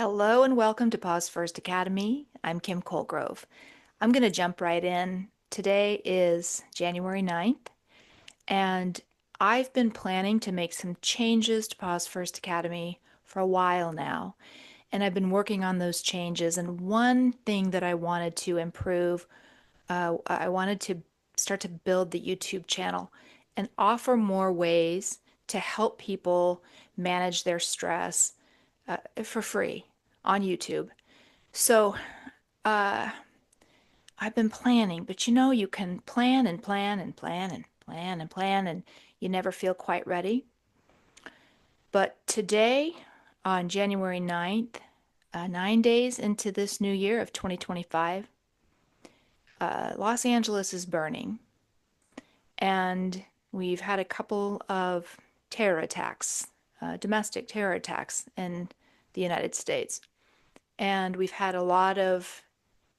Hello and welcome to Pause First Academy. I'm Kim Colegrove. I'm going to jump right in. Today is January 9th, and I've been planning to make some changes to Pause First Academy for a while now. And I've been working on those changes. And one thing that I wanted to improve, I wanted to start to build the YouTube channel and offer more ways to help people manage their stress for free on YouTube. So, uh, I've been planning, but you can plan and plan and plan and plan and plan, and you never feel quite ready. But today, on January 9th, 9 days into this new year of 2025, Los Angeles is burning, and we've had a couple of terror attacks, domestic terror attacks in the United States. And we've had a lot of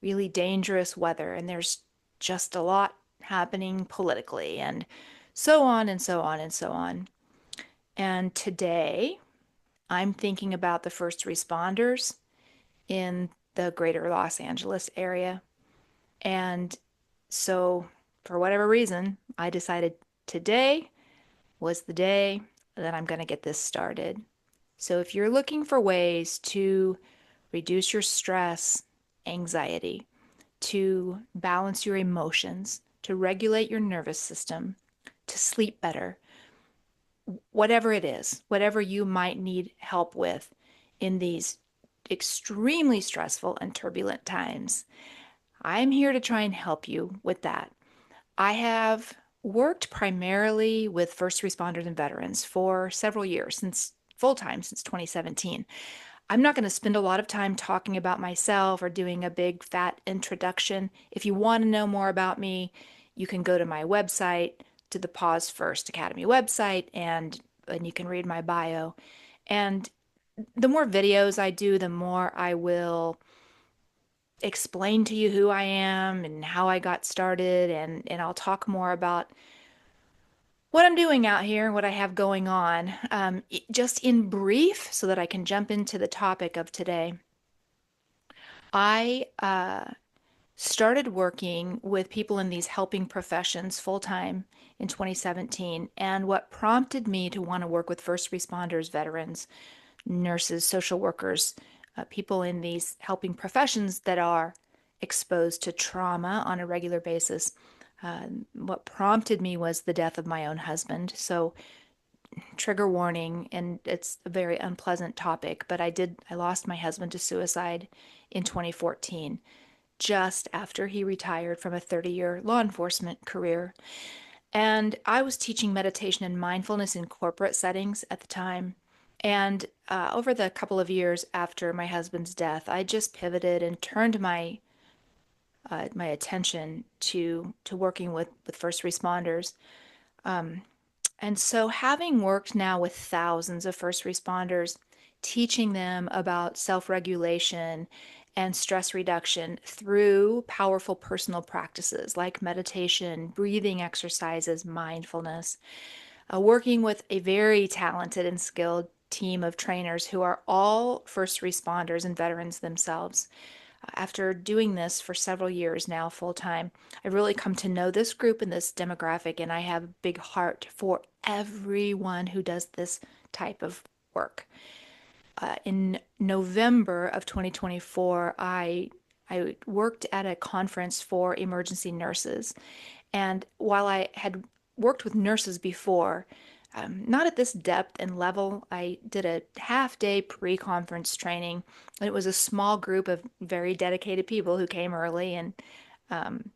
really dangerous weather, and there's just a lot happening politically, and so on and so on and so on. And today, I'm thinking about the first responders in the greater Los Angeles area. And so, for whatever reason, I decided today was the day that I'm going to get this started. So, if you're looking for ways to reduce your stress, anxiety, to balance your emotions, to regulate your nervous system, to sleep better, whatever it is, whatever you might need help with in these extremely stressful and turbulent times. I'm here to try and help you with that. I have worked primarily with first responders and veterans for several years, since full time, since 2017. I'm not going to spend a lot of time talking about myself or doing a big fat introduction. If you want to know more about me, you can go to my website, to the Pause First Academy website, and you can read my bio. And the more videos I do, the more I will explain to you who I am and how I got started, and I'll talk more about what I'm doing out here, what I have going on, just in brief, so that I can jump into the topic of today. I started working with people in these helping professions full time in 2017. And what prompted me to want to work with first responders, veterans, nurses, social workers, people in these helping professions that are exposed to trauma on a regular basis. What prompted me was the death of my own husband. So, trigger warning, and it's a very unpleasant topic, but I lost my husband to suicide in 2014, just after he retired from a 30-year law enforcement career. And I was teaching meditation and mindfulness in corporate settings at the time. And over the couple of years after my husband's death, I just pivoted and turned my attention to working with first responders. And so, having worked now with thousands of first responders, teaching them about self-regulation and stress reduction through powerful personal practices like meditation, breathing exercises, mindfulness, working with a very talented and skilled team of trainers who are all first responders and veterans themselves. After doing this for several years now, full time, I've really come to know this group and this demographic, and I have a big heart for everyone who does this type of work. In November of 2024, I worked at a conference for emergency nurses. And while I had worked with nurses before, not at this depth and level, I did a half day pre-conference training. It was a small group of very dedicated people who came early um,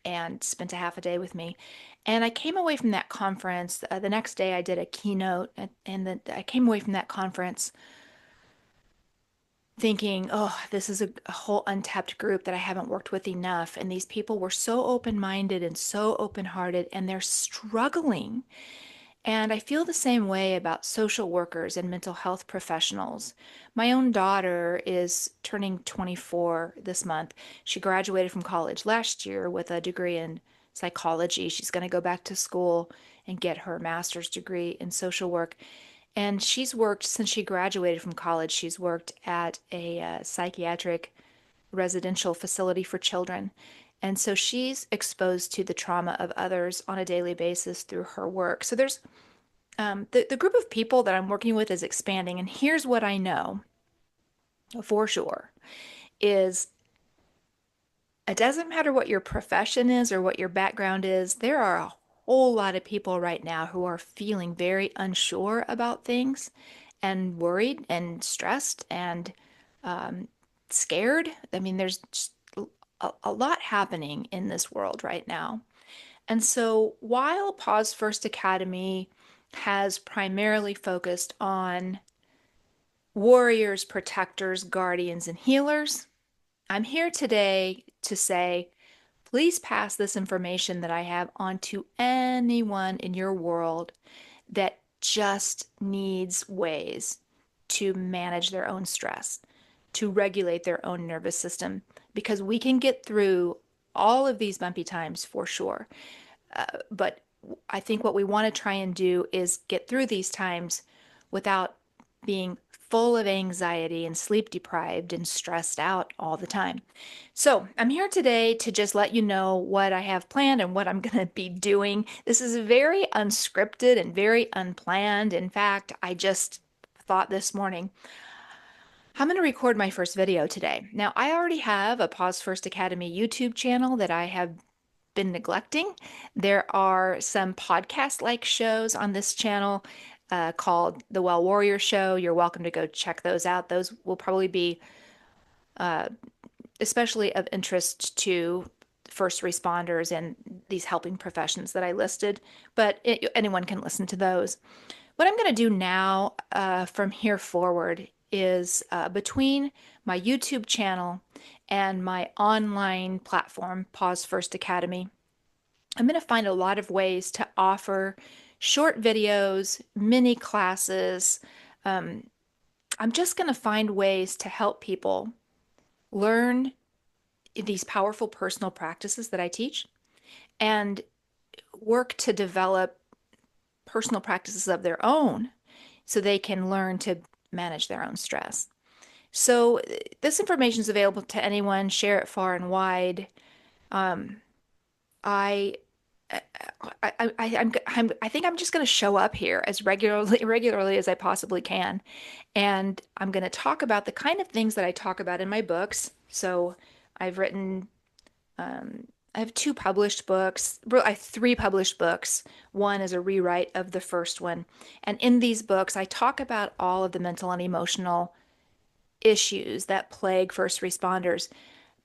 and spent a half a day with me. And I came away from that conference. The next day, I did a keynote, and I came away from that conference thinking, oh, this is a whole untapped group that I haven't worked with enough. And these people were so open-minded and so open-hearted, and they're struggling. And I feel the same way about social workers and mental health professionals. My own daughter is turning 24 this month. She graduated from college last year with a degree in psychology. She's going to go back to school and get her master's degree in social work. And she's worked since she graduated from college. She's worked at a psychiatric residential facility for children. And so she's exposed to the trauma of others on a daily basis through her work. So there's the group of people that I'm working with is expanding. And here's what I know for sure is it doesn't matter what your profession is or what your background is, there are a whole lot of people right now who are feeling very unsure about things and worried and stressed and um, scared. I mean, there's just a lot happening in this world right now. And so while Pause First Academy has primarily focused on warriors, protectors, guardians, and healers, I'm here today to say, please pass this information that I have on to anyone in your world that just needs ways to manage their own stress, to regulate their own nervous system, because we can get through all of these bumpy times for sure. But I think what we want to try and do is get through these times without being full of anxiety and sleep deprived and stressed out all the time. So I'm here today to just let you know what I have planned and what I'm going to be doing. This is very unscripted and very unplanned. In fact, I just thought this morning, I'm going to record my first video today. Now, I already have a Pause First Academy YouTube channel that I have been neglecting. There are some podcast-like shows on this channel called The Well Warrior Show. You're welcome to go check those out. Those will probably be especially of interest to first responders and these helping professions that I listed, but anyone can listen to those. What I'm going to do now from here forward is between my YouTube channel and my online platform, Pause First Academy, I'm going to find a lot of ways to offer short videos, mini classes. I'm just going to find ways to help people learn these powerful personal practices that I teach and work to develop personal practices of their own so they can learn to manage their own stress. So this information is available to anyone. Share it far and wide. I I think I'm just going to show up here as regularly as I possibly can, and I'm going to talk about the kind of things that I talk about in my books. So I've written, I have two published books. I have three published books. One is a rewrite of the first one, and in these books, I talk about all of the mental and emotional issues that plague first responders,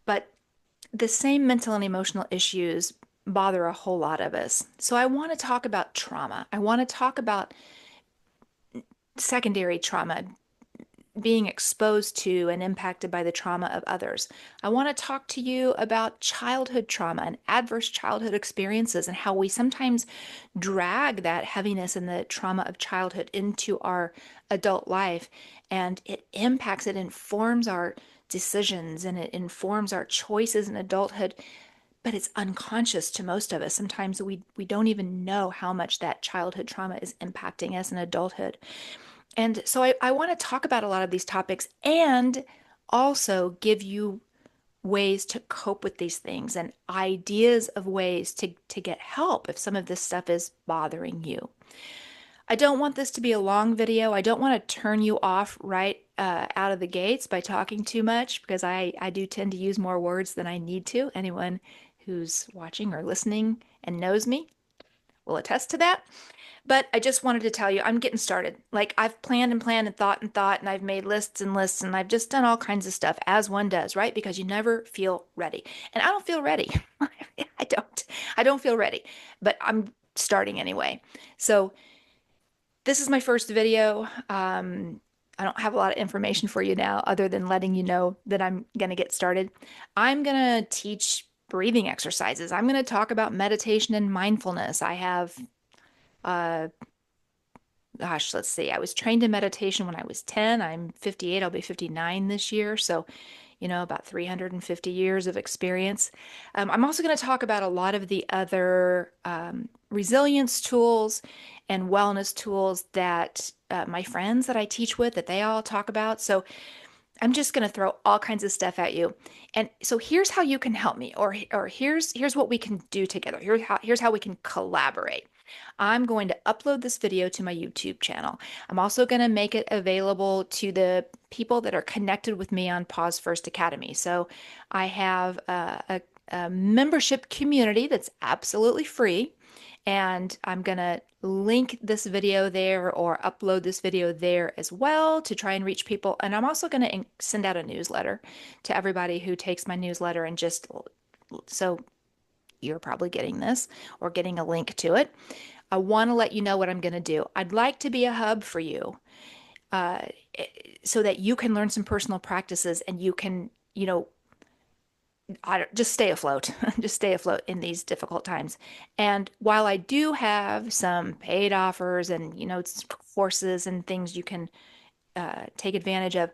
but the same mental and emotional issues bother a whole lot of us. So I want to talk about trauma. I want to talk about secondary trauma, being exposed to and impacted by the trauma of others. I want to talk to you about childhood trauma and adverse childhood experiences and how we sometimes drag that heaviness and the trauma of childhood into our adult life. And it impacts, it informs our decisions and it informs our choices in adulthood, but it's unconscious to most of us. Sometimes we don't even know how much that childhood trauma is impacting us in adulthood. And so I want to talk about a lot of these topics and also give you ways to cope with these things and ideas of ways to get help if some of this stuff is bothering you. I don't want this to be a long video. I don't want to turn you off right out of the gates by talking too much because I do tend to use more words than I need to. Anyone who's watching or listening and knows me will attest to that. But I just wanted to tell you, I'm getting started. Like I've planned and planned and thought, and I've made lists and lists, and I've just done all kinds of stuff as one does, right? Because you never feel ready. And I don't feel ready. I don't. I don't feel ready, but I'm starting anyway. So this is my first video. I don't have a lot of information for you now other than letting you know that I'm going to get started. I'm going to teach breathing exercises. I'm going to talk about meditation and mindfulness. I have uh, gosh, let's see. I was trained in meditation when I was 10. I'm 58. I'll be 59 this year. So, about 350 years of experience. I'm also going to talk about a lot of the other resilience tools and wellness tools that my friends that I teach with, that they all talk about. So I'm just going to throw all kinds of stuff at you. And so here's how you can help me, or here's what we can do together. Here's how we can collaborate. I'm going to upload this video to my YouTube channel. I'm also going to make it available to the people that are connected with me on Pause First Academy. So I have a membership community that's absolutely free. And I'm going to link this video there or upload this video there as well to try and reach people. And I'm also going to send out a newsletter to everybody who takes my newsletter, and just so you're probably getting this or getting a link to it. I want to let you know what I'm going to do. I'd like to be a hub for you uh, so that you can learn some personal practices and you can, just stay afloat, just stay afloat in these difficult times. And while I do have some paid offers and, courses and things you can take advantage of,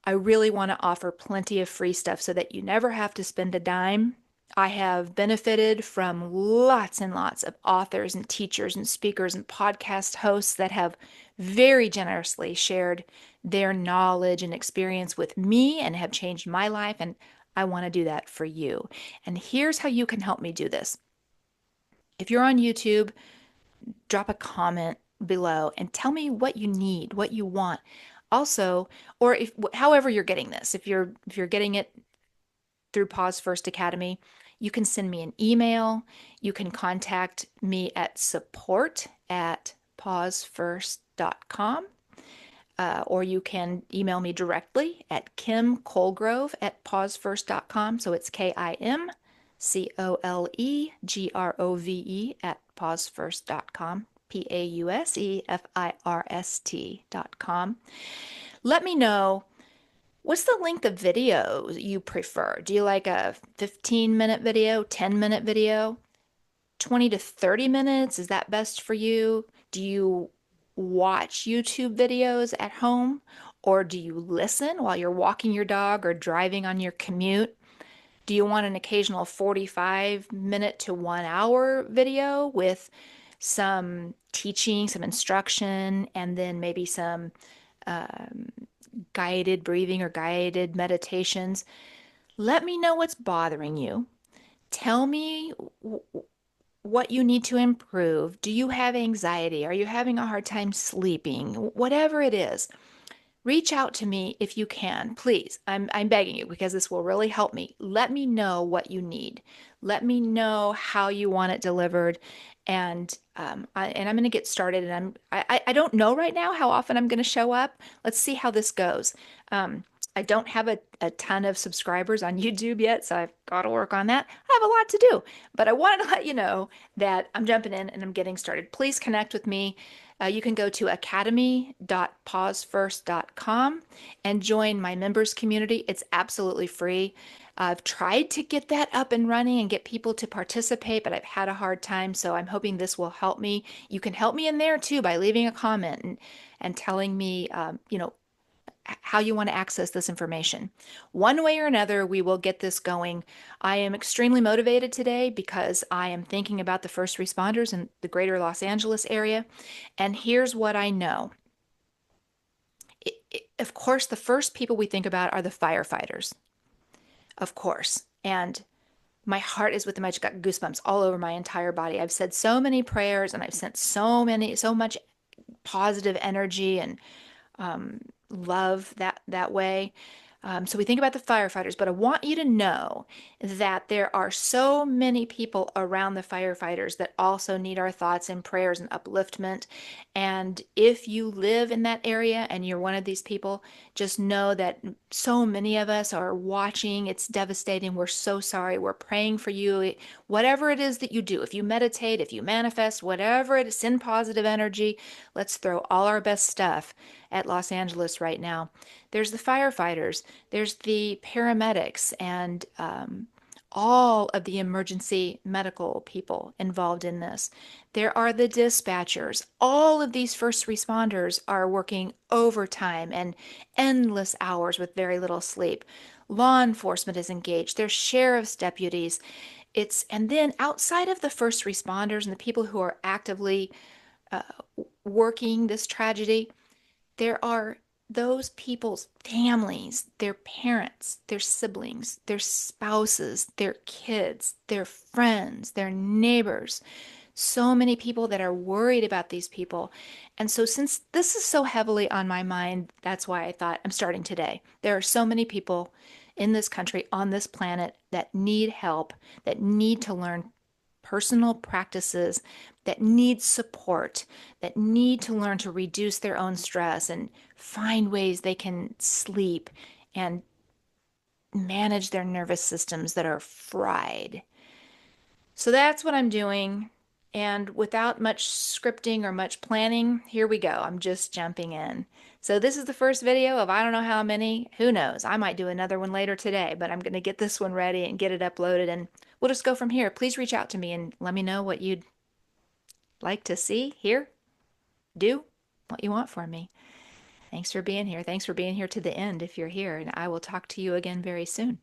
I really want to offer plenty of free stuff so that you never have to spend a dime. I have benefited from lots and lots of authors and teachers and speakers and podcast hosts that have very generously shared their knowledge and experience with me and have changed my life. And I want to do that for you. And here's how you can help me do this. If you're on YouTube, drop a comment below and tell me what you need, what you want. Also, or if however you're getting this, if you're getting it through Pause First Academy, you can send me an email. You can contact me at support@pausefirst.com. Or you can email me directly at kimcolegrove@pausefirst.com. So it's KIMCOLEGROVE at pausefirst.com. PAUSEFIRST.com. Let me know, what's the length of video you prefer? Do you like a 15-minute video, 10-minute video, 20 to 30 minutes? Is that best for you? Do you watch YouTube videos at home, or do you listen while you're walking your dog or driving on your commute? Do you want an occasional 45-minute to 1 hour video with some teaching, some instruction, and then maybe some guided breathing or guided meditations? Let me know what's bothering you. Tell me what you need to improve. Do you have anxiety? Are you having a hard time sleeping? Whatever it is, reach out to me if you can, please. I'm begging you, because this will really help me. Let me know what you need. Let me know how you want it delivered, and I'm going to get started. And I don't know right now how often I'm going to show up. Let's see how this goes. I don't have a ton of subscribers on YouTube yet, so I've got to work on that. I have a lot to do, but I wanted to let you know that I'm jumping in and I'm getting started. Please connect with me. You can go to academy.pausefirst.com and join my members community. It's absolutely free. I've tried to get that up and running and get people to participate, but I've had a hard time. So I'm hoping this will help me. You can help me in there too by leaving a comment and telling me, how you want to access this information. One way or another, we will get this going. I am extremely motivated today because I am thinking about the first responders in the greater Los Angeles area. And here's what I know. Of course, the first people we think about are the firefighters. Of course. And my heart is with them. I just got goosebumps all over my entire body. I've said so many prayers and I've sent so much positive energy and love that way. So we think about the firefighters, but I want you to know that there are so many people around the firefighters that also need our thoughts and prayers and upliftment. And if you live in that area and you're one of these people, just know that so many of us are watching. It's devastating. We're so sorry. We're praying for you. Whatever it is that you do, if you meditate, if you manifest, whatever it is, send positive energy. Let's throw all our best stuff at Los Angeles right now. There's the firefighters, there's the paramedics, and all of the emergency medical people involved in this. There are the dispatchers. All of these first responders are working overtime and endless hours with very little sleep. Law enforcement is engaged. There's sheriff's deputies. And then outside of the first responders and the people who are actively uh, working this tragedy, there are those people's families, their parents, their siblings, their spouses, their kids, their friends, their neighbors. So many people that are worried about these people. And so, since this is so heavily on my mind, that's why I thought I'm starting today. There are so many people in this country, on this planet, that need help, that need to learn personal practices, that need support, that need to learn to reduce their own stress and find ways they can sleep and manage their nervous systems that are fried. So that's what I'm doing. And without much scripting or much planning, here we go. I'm just jumping in. So this is the first video of I don't know how many. Who knows? I might do another one later today, but I'm going to get this one ready and get it uploaded, and we'll just go from here. Please reach out to me and let me know what you'd like to see, hear, do, what you want from me. Thanks for being here. Thanks for being here to the end if you're here, and I will talk to you again very soon.